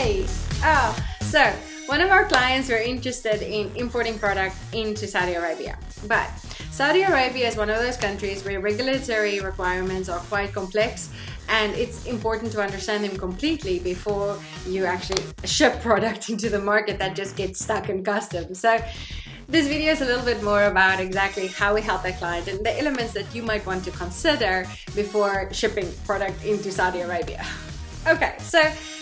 Hi! So one of our clients were interested in importing product into Saudi Arabia, but Saudi Arabia is one of those countries where regulatory requirements are quite complex, and it's important to understand them completely before you actually ship product into the market that just gets stuck in customs. So this video is a little bit more about exactly how we help the client and the elements that you might want to consider before shipping product into Saudi Arabia. Okay, so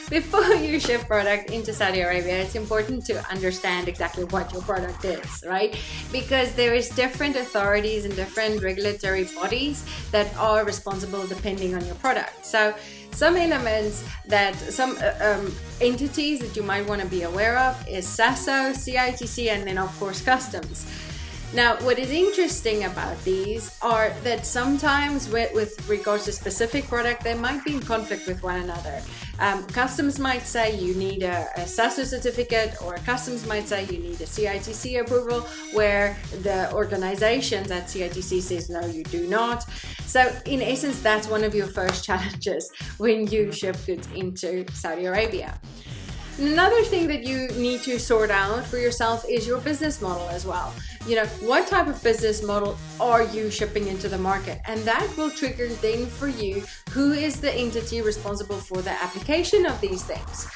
before you ship product into Saudi Arabia, it's important to understand exactly what your product is, right? Because there is different authorities and different regulatory bodies that are responsible depending on your product. So some elements that some entities that you might want to be aware of is SASO, CITC, and then of course customs. Now, what is interesting about these are that sometimes with regards to specific product, they might be in conflict with one another. Customs might say you need a SASO certificate, or customs might say you need a CITC approval, where the organizations at CITC says no, you do not. So in essence, that's one of your first challenges when you ship goods into Saudi Arabia. Another thing that you need to sort out for yourself is your business model as well. You know, what type of business model are you shipping into the market? And that will trigger then for you who is the entity responsible for the application of these things.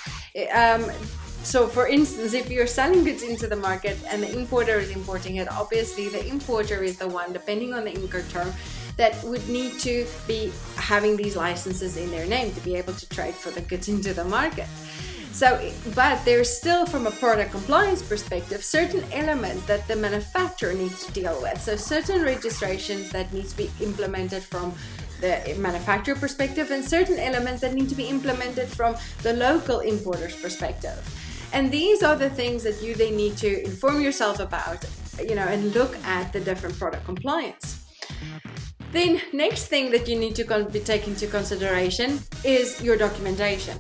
So for instance, if you're selling goods into the market and the importer is importing it, obviously the importer is the one, depending on the Incoterm, that would need to be having these licenses in their name to be able to trade for the goods into the market. So, but there's still, from a product compliance perspective, certain elements that the manufacturer needs to deal with. So certain registrations that need to be implemented from the manufacturer perspective, and certain elements that need to be implemented from the local importer's perspective. And these are the things that you then need to inform yourself about, you know, and look at the different product compliance. Then next thing that you need to take into consideration is your documentation.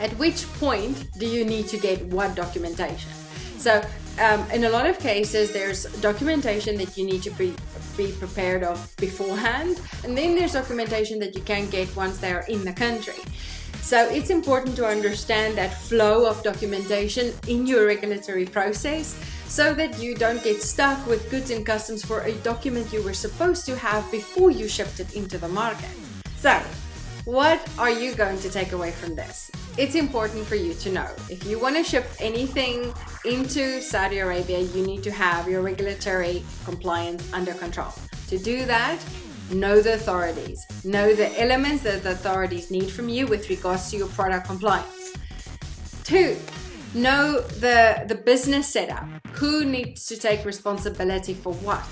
At which point do you need to get what documentation? So in a lot of cases, there's documentation that you need to be prepared of beforehand, and then there's documentation that you can get once they are in the country. So it's important to understand that flow of documentation in your regulatory process so that you don't get stuck with goods in customs for a document you were supposed to have before you shipped it into the market. So what are you going to take away from this? It's important for you to know, if you want to ship anything into Saudi Arabia, you need to have your regulatory compliance under control. To do that, know the authorities. Know the elements that the authorities need from you with regards to your product compliance. 2, know the business setup. Who needs to take responsibility for what?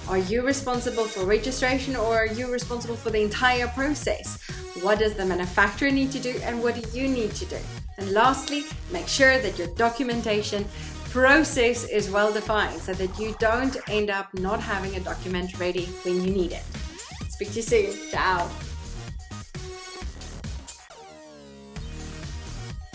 Are you responsible for registration, or are you responsible for the entire process? What does the manufacturer need to do, and what do you need to do? And lastly, make sure that your documentation process is well defined so that you don't end up not having a document ready when you need it. Speak to you soon. Ciao.